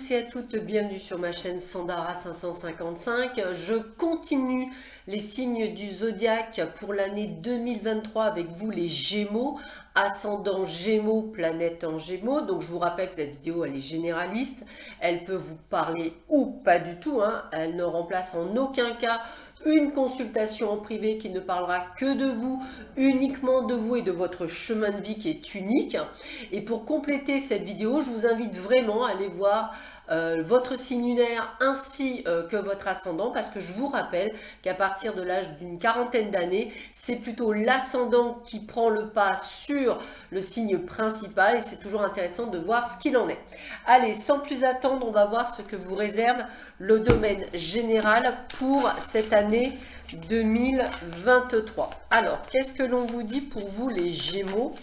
tous et à toutes, bienvenue sur ma chaîne Sandara 555. Je continue les signes du zodiaque pour l'année 2023 avec vous les Gémeaux, ascendant Gémeaux, planète en Gémeaux. Donc je vous rappelle que cette vidéo elle est généraliste, elle peut vous parler ou pas du tout, hein. Elle ne remplace en aucun cas une consultation en privé qui ne parlera que de vous, uniquement de vous et de votre chemin de vie qui est unique. Et pour compléter cette vidéo, je vous invite vraiment à aller voir votre signe lunaire ainsi que votre ascendant, parce que je vous rappelle qu'à partir de l'âge d'une quarantaine d'années, c'est plutôt l'ascendant qui prend le pas sur le signe principal et c'est toujours intéressant de voir ce qu'il en est. Allez, sans plus attendre, on va voir ce que vous réserve le domaine général pour cette année 2023. Alors, qu'est-ce que l'on vous dit pour vous les Gémeaux,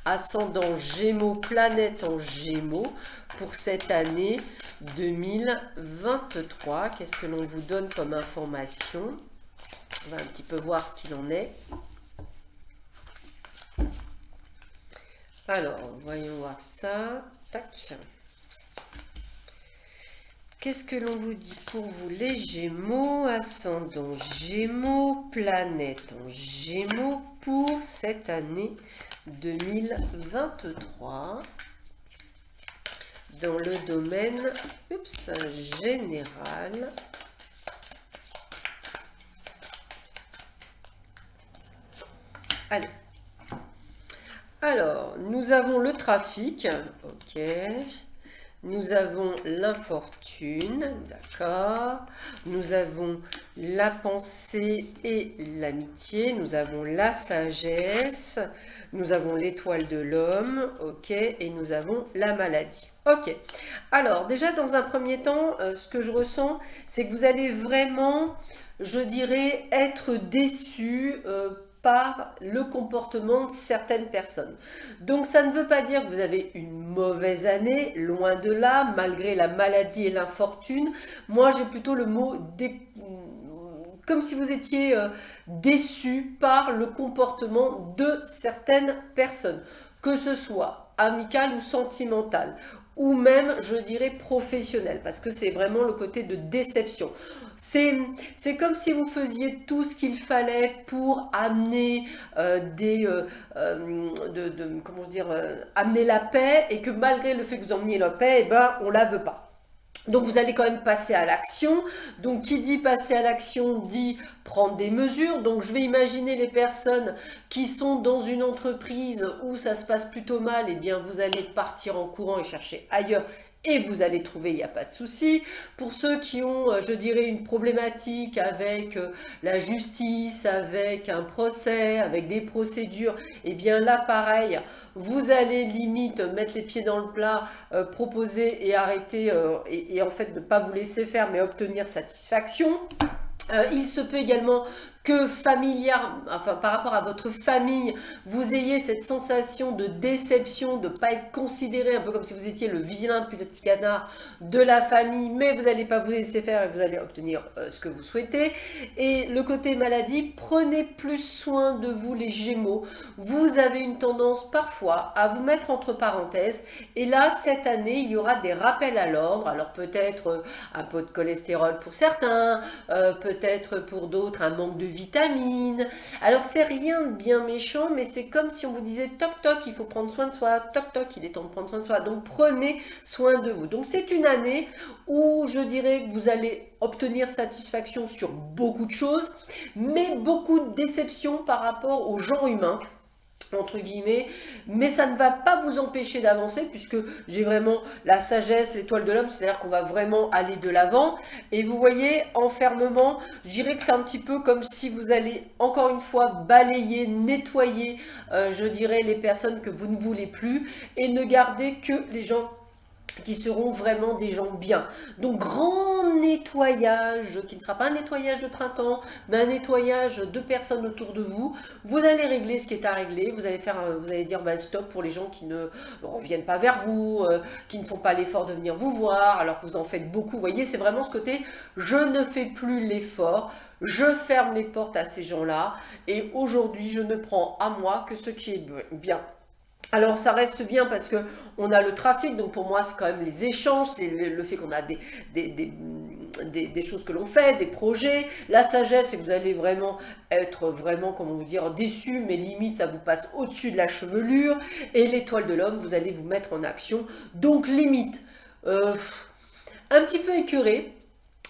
ascendant Gémeaux, planète en Gémeaux pour cette année 2023? Qu'est-ce que l'on vous donne comme information? On va un petit peu voir ce qu'il en est. Alors, voyons voir ça. Tac. Qu'est-ce que l'on vous dit pour vous les Gémeaux, ascendant Gémeaux, planète en Gémeaux pour cette année 2023 dans le domaine général. Allez. Alors, nous avons le trafic, ok. Nous avons l'infortune, d'accord. Nous avons la pensée et l'amitié. Nous avons la sagesse. Nous avons l'étoile de l'homme, ok. Et nous avons la maladie. Ok. Alors, déjà, dans un premier temps, ce que je ressens, c'est que vous allez vraiment, je dirais, être déçu par le comportement de certaines personnes. Donc ça ne veut pas dire que vous avez une mauvaise année, loin de là, malgré la maladie et l'infortune. Moi j'ai plutôt le mot comme si vous étiez déçu par le comportement de certaines personnes, que ce soit amical ou sentimental, ou même, je dirais, professionnel, parce que c'est vraiment le côté de déception. C'est comme si vous faisiez tout ce qu'il fallait pour amener comment dire, amener la paix, et que malgré le fait que vous emmeniez la paix, eh ben, on la veut pas. Donc vous allez quand même passer à l'action. Donc qui dit passer à l'action dit prendre des mesures. Donc je vais imaginer les personnes qui sont dans une entreprise où ça se passe plutôt mal, et eh bien vous allez partir en courant et chercher ailleurs. Et vous allez trouver, il n'y a pas de souci. Pour ceux qui ont, je dirais, une problématique avec la justice, avec un procès, avec des procédures, et bien là, pareil, vous allez limite mettre les pieds dans le plat, proposer et arrêter, et en fait ne pas vous laisser faire, mais obtenir satisfaction. Il se peut également que enfin par rapport à votre famille, vous ayez cette sensation de déception, de ne pas être considéré, un peu comme si vous étiez le vilain petit canard de la famille, mais vous n'allez pas vous laisser faire et vous allez obtenir ce que vous souhaitez. Et le côté maladie, prenez plus soin de vous les Gémeaux. Vous avez une tendance parfois à vous mettre entre parenthèses, et là cette année il y aura des rappels à l'ordre. Alors peut-être un peu de cholestérol pour certains, peut-être pour d'autres un manque de vitamines. Alors c'est rien de bien méchant, mais c'est comme si on vous disait toc toc, il faut prendre soin de soi, toc toc, il est temps de prendre soin de soi. Donc prenez soin de vous. Donc c'est une année où je dirais que vous allez obtenir satisfaction sur beaucoup de choses, mais beaucoup de déception par rapport au genre humain, entre guillemets, mais ça ne va pas vous empêcher d'avancer, puisque j'ai vraiment la sagesse, l'étoile de l'homme, c'est-à-dire qu'on va vraiment aller de l'avant. Et vous voyez, enfermement, je dirais que c'est un petit peu comme si vous allez encore une fois balayer, nettoyer, je dirais, les personnes que vous ne voulez plus, et ne garder que les gens qui seront vraiment des gens bien. Donc grand nettoyage, qui ne sera pas un nettoyage de printemps, mais un nettoyage de personnes autour de vous. Vous allez régler ce qui est à régler, vous allez dire bah, stop pour les gens qui ne reviennent pas vers vous, qui ne font pas l'effort de venir vous voir, alors que vous en faites beaucoup. Vous voyez, c'est vraiment ce côté, je ne fais plus l'effort, je ferme les portes à ces gens-là, et aujourd'hui je ne prends à moi que ce qui est bien. Alors ça reste bien parce que on a le trafic, donc pour moi c'est quand même les échanges, c'est le fait qu'on a des choses que l'on fait, des projets. La sagesse, c'est que vous allez vraiment être vraiment, comment vous dire, déçu, mais limite ça vous passe au-dessus de la chevelure. Et l'étoile de l'homme, vous allez vous mettre en action, donc limite un petit peu écœuré,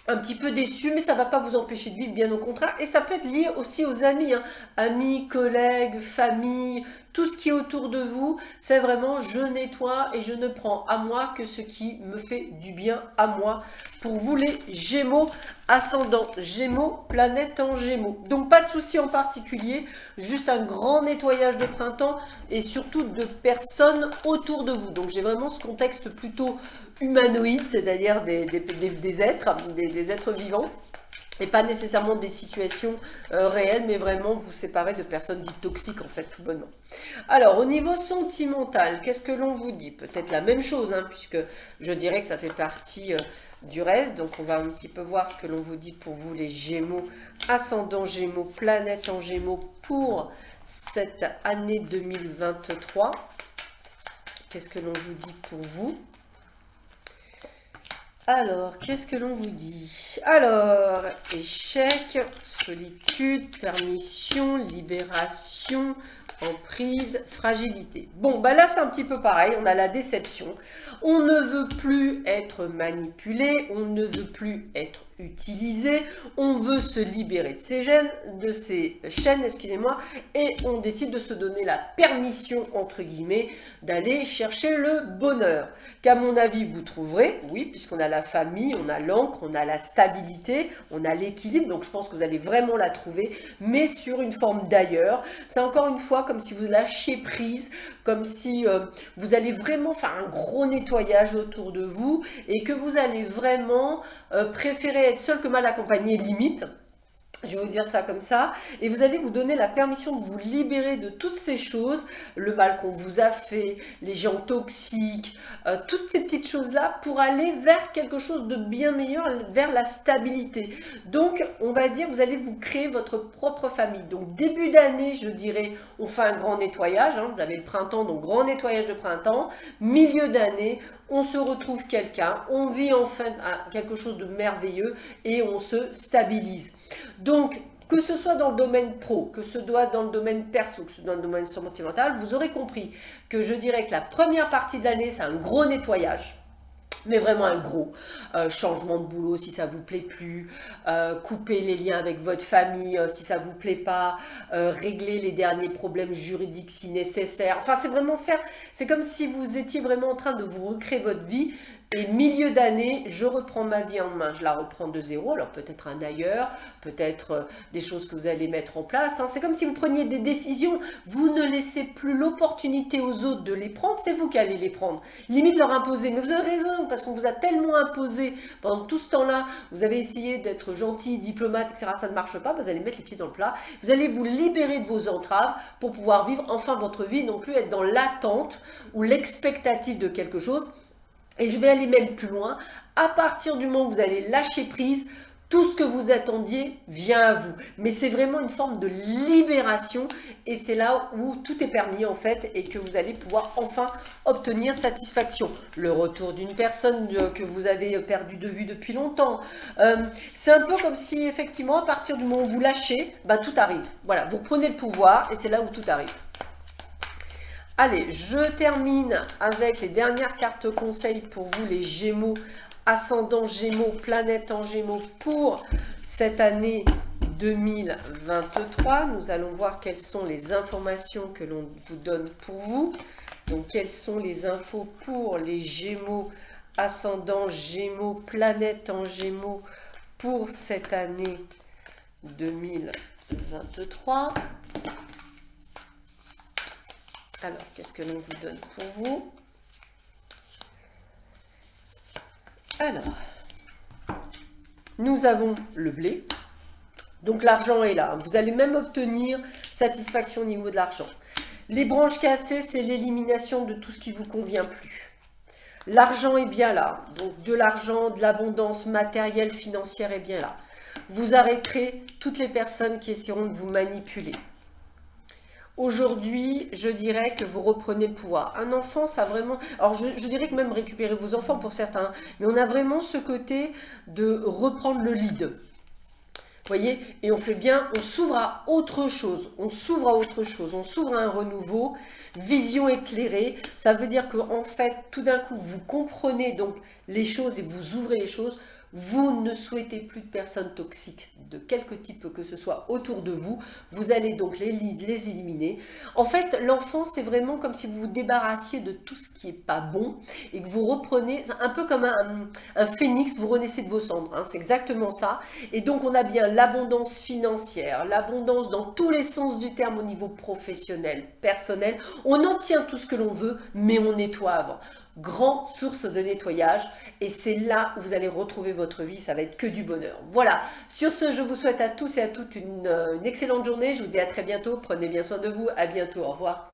un petit peu déçu, mais ça ne va pas vous empêcher de vivre, bien au contraire. Et ça peut être lié aussi aux amis, hein. Amis, collègues, famille, tout ce qui est autour de vous, c'est vraiment je nettoie et je ne prends à moi que ce qui me fait du bien à moi. Pour vous les Gémeaux, ascendant Gémeaux, planète en Gémeaux. Donc pas de souci en particulier, juste un grand nettoyage de printemps et surtout de personnes autour de vous. Donc j'ai vraiment ce contexte plutôt humanoïde, c'est-à-dire des êtres vivants. Et pas nécessairement des situations réelles, mais vraiment vous séparer de personnes dites toxiques, en fait, tout bonnement. Alors, au niveau sentimental, qu'est-ce que l'on vous dit? Peut-être la même chose, hein, puisque je dirais que ça fait partie du reste. Donc, on va un petit peu voir ce que l'on vous dit pour vous, les Gémeaux, ascendant Gémeaux, planète en Gémeaux, pour cette année 2023. Qu'est-ce que l'on vous dit pour vous? Alors, qu'est-ce que l'on vous dit? Alors, échec, solitude, permission, libération, emprise, fragilité. Bon, bah là, c'est un petit peu pareil, on a la déception. On ne veut plus être manipulé, on ne veut plus être utilisé, on veut se libérer de ces chaînes, excusez-moi, et on décide de se donner la permission, entre guillemets, d'aller chercher le bonheur. Qu'à mon avis, vous trouverez, oui, puisqu'on a la famille, on a l'ancre, on a la stabilité, on a l'équilibre, donc je pense que vous allez vraiment la trouver, mais sur une forme d'ailleurs. C'est encore une fois comme si vous lâchiez prise, comme si vous allez vraiment faire un gros nettoyage autour de vous et que vous allez vraiment préférer être seul que mal accompagné, limite. Je vais vous dire ça comme ça, et vous allez vous donner la permission de vous libérer de toutes ces choses, le mal qu'on vous a fait, les gens toxiques, toutes ces petites choses-là, pour aller vers quelque chose de bien meilleur, vers la stabilité. Donc, on va dire, vous allez vous créer votre propre famille. Donc, début d'année, je dirais, on fait un grand nettoyage, hein, vous avez le printemps, donc grand nettoyage de printemps. Milieu d'année, on se retrouve quelqu'un, on vit enfin quelque chose de merveilleux et on se stabilise. Donc, que ce soit dans le domaine pro, que ce soit dans le domaine perso, que ce soit dans le domaine sentimental, vous aurez compris que je dirais que la première partie de l'année, c'est un gros nettoyage. Mais vraiment un gros changement de boulot si ça vous plaît plus, couper les liens avec votre famille si ça vous plaît pas, régler les derniers problèmes juridiques si nécessaire. Enfin, c'est vraiment faire, c'est comme si vous étiez vraiment en train de vous recréer votre vie. Et milieu d'année, je reprends ma vie en main, je la reprends de zéro, alors peut-être un ailleurs, peut-être des choses que vous allez mettre en place. Hein. C'est comme si vous preniez des décisions, vous ne laissez plus l'opportunité aux autres de les prendre, c'est vous qui allez les prendre. Limite leur imposer, mais vous avez raison, parce qu'on vous a tellement imposé pendant tout ce temps-là, vous avez essayé d'être gentil, diplomate, etc., ça ne marche pas, vous allez mettre les pieds dans le plat, vous allez vous libérer de vos entraves pour pouvoir vivre enfin votre vie, non plus être dans l'attente ou l'expectative de quelque chose. Et je vais aller même plus loin, à partir du moment où vous allez lâcher prise, tout ce que vous attendiez vient à vous. Mais c'est vraiment une forme de libération et c'est là où tout est permis en fait et que vous allez pouvoir enfin obtenir satisfaction. Le retour d'une personne que vous avez perdu de vue depuis longtemps. C'est un peu comme si effectivement à partir du moment où vous lâchez, bah, tout arrive. Voilà, vous prenez le pouvoir et c'est là où tout arrive. Allez, je termine avec les dernières cartes conseils pour vous les Gémeaux, ascendant Gémeaux, planète en Gémeaux pour cette année 2023. Nous allons voir quelles sont les informations que l'on vous donne pour vous. Donc, quelles sont les infos pour les Gémeaux, ascendant Gémeaux, planète en Gémeaux pour cette année 2023. Alors, qu'est-ce que l'on vous donne pour vous? Alors, nous avons le blé. Donc, l'argent est là. Vous allez même obtenir satisfaction au niveau de l'argent. Les branches cassées, c'est l'élimination de tout ce qui ne vous convient plus. L'argent est bien là. Donc, de l'argent, de l'abondance matérielle, financière est bien là. Vous arrêterez toutes les personnes qui essaieront de vous manipuler. aujourd'hui, je dirais que vous reprenez le pouvoir. Un enfant, ça vraiment... Alors, je dirais que même récupérer vos enfants pour certains, mais on a vraiment ce côté de reprendre le lead. Vous voyez, et on fait bien, on s'ouvre à autre chose, on s'ouvre à autre chose, on s'ouvre à un renouveau, vision éclairée, ça veut dire qu'en fait, tout d'un coup, vous comprenez donc les choses et vous ouvrez les choses, vous ne souhaitez plus de personnes toxiques de quelque type que ce soit autour de vous, vous allez donc les éliminer. En fait, l'enfant, c'est vraiment comme si vous vous débarrassiez de tout ce qui n'est pas bon et que vous reprenez, un peu comme un phénix, vous renaissez de vos cendres, hein, c'est exactement ça. Et donc, on a bien l'abondance financière, l'abondance dans tous les sens du terme au niveau professionnel, personnel. On obtient tout ce que l'on veut, mais on nettoie avant. Grande source de nettoyage et c'est là où vous allez retrouver votre vie, ça va être que du bonheur. Voilà, sur ce, je vous souhaite à tous et à toutes une excellente journée, je vous dis à très bientôt, prenez bien soin de vous, à bientôt, au revoir.